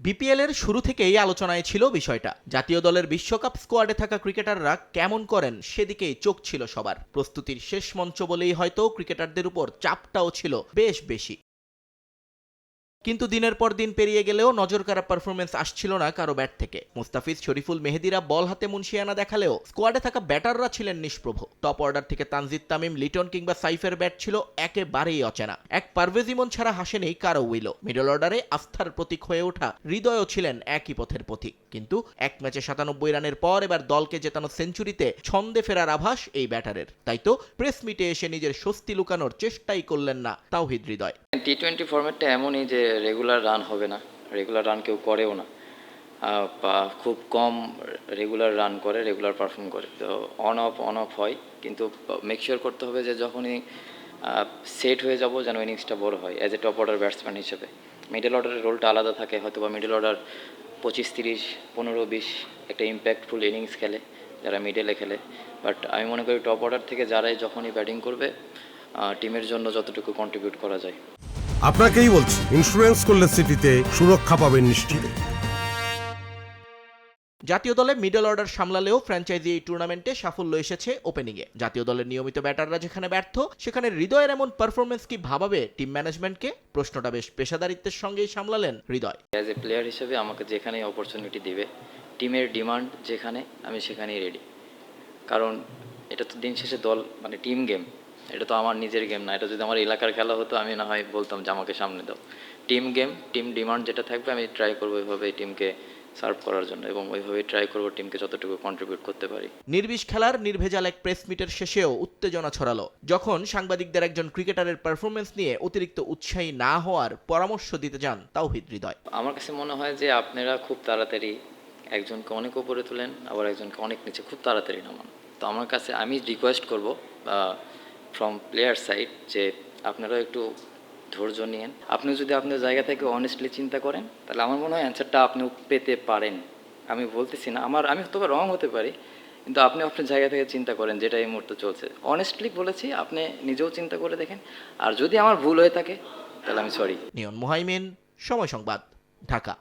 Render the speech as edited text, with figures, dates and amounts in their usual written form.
BPL এর শুরু থেকেই আলোচনায় ছিল বিষয়টা। জাতীয় দলের বিশ্বকাপ স্কোয়াডে থাকা ক্রিকেটাররা কেমন করেন সেদিকেই চোখ ছিল সবার। প্রস্তুতির শেষ মঞ্চ বলেই হয়তো ক্রিকেটারদের উপর চাপটাও ছিল বেশ বেশি। কিন্তু দিনের পর দিন পেরিয়ে গেলেও নজরকাড়া পারফরমেন্স আসছিল না কারো ব্যাট থেকে। মুস্তাফিজ, শরীফুল, মেহেদীরা বল হাতে মুনশিয়ানা দেখালেও স্কোয়াডে থাকা ব্যাটাররা ছিলেন নিষ্প্রভ। টপ অর্ডার থেকে তানজিদ তামিম, লিটন কিংবা সাইফের ব্যাট ছিল একেবারেই অচেনা। এক পারভেজ ইমন ছাড়া হাসেনি কারো উইলো। মিডল অর্ডারে আস্থার প্রতীক হয়ে ওঠা হৃদয়ও ছিলেন একই পথের পথিক। কিন্তু এক ম্যাচে 97 রানের পর এবার দলকে জেতানো সেঞ্চুরিতে ছন্দে ফেরার আভাস এই ব্যাটারের। তাই তো প্রেস মিটে এসে নিজের স্বস্তি লুকানোর চেষ্টাই করলেন না তাওহিদ হৃদয়। টি-20 ফরম্যাটটা এমনই যে রেগুলার রান হবে না, রেগুলার রান কেউ করেও না, বা খুব কম রেগুলার রান করে, রেগুলার পারফর্ম করে। তো অন অফ হয়, কিন্তু মেক শিওর করতে হবে যে যখনই সেট হয়ে যাব যেন ইনিংসটা বড় হয় as a top order batsman হিসেবে। মিডল অর্ডারের রোলটা আলাদা থাকে, হয়তো বা মিডল অর্ডার 25-30, 15-20 একটা ইম্প্যাক্টফুল ইনিংস খেলে যারা মিডলে খেলে। বাট আমি মনে করি টপ অর্ডার থেকে যারাই যখনই ব্যাটিং করবে টিমের জন্য যতটুকু কন্ট্রিবিউট করা যায়। আপনাকেই বলছি, ইন্স্যুরেন্স করলে সিটিতে সুরক্ষা পাবেন নিশ্চিত। জাতীয় দলে মিডল অর্ডার সামলালেও ফ্র্যাঞ্চাইজি এই টুর্নামেন্টে সাফল্য এসেছে ওপেনিংয়ে। জাতীয় দলের নিয়মিত ব্যাটাররা যেখানে ব্যর্থ, সেখানে হৃদয়ের এমন পারফরমেন্স কি ভাবাবে টিম ম্যানেজমেন্টকে? প্রশ্নটা বেশ পেশাদারিত্বের সঙ্গেই সামলালেন হৃদয়। অ্যাজ এ প্লেয়ার হিসেবে আমাকে যেখানেই অপরচুনিটি দিবে, টিমের ডিমান্ড যেখানে, আমি সেখানেই রেডি। কারণ এটা তো দিন শেষে দল মানে টিম গেম, এটা তো আমার নিজের গেম না। এটা যদি আমার এলাকার খেলা হতো আমি না হয় বলতাম যে আমাকে সামনে দাও। টিম গেম, টিম ডিমান্ড যেটা থাকবে আমি ট্রাই করবো ওইভাবে টিমকে সার্ভ করার জন্য, এবং ওইভাবেই ট্রাই করবো টিমকে যতটুকু কন্ট্রিবিউট করতে পারি। নির্বিষ খেলার নির্ভেজাল এক প্রেস মিটের শেষেও উত্তেজনা ছড়ালো যখন সাংবাদিকদের একজন ক্রিকেটারের পারফরমেন্স নিয়ে অতিরিক্ত উৎসাহী না হওয়ার পরামর্শ দিতে যান তাওহিদ হৃদয়। আমার কাছে মনে হয় যে আপনারা খুব তাড়াতাড়ি একজনকে অনেক উপরে তোলেন, আবার একজনকে অনেক নিচে খুব তাড়াতাড়ি নামান। তো আমার কাছে আমি রিকোয়েস্ট করব ফ্রম প্লেয়ার সাইড যে আপনারা একটু ধৈর্য নিয়েন। আপনি যদি আপনার জায়গা থেকে অনেস্টলি চিন্তা করেন, তাহলে আমার মনে হয় অ্যান্সারটা আপনিও পেতে পারেন। আমি বলতেছি না আমি তবে রং হতে পারি, কিন্তু আপনি আপনার জায়গা থেকে চিন্তা করেন যেটা এই মুহূর্তে চলছে। অনেস্টলি বলেছি, আপনি নিজেও চিন্তা করে দেখেন। আর যদি আমার ভুল হয়ে থাকে তাহলে আমি সরি। নিয়ন মুহাইমিন, সময় সংবাদ, ঢাকা।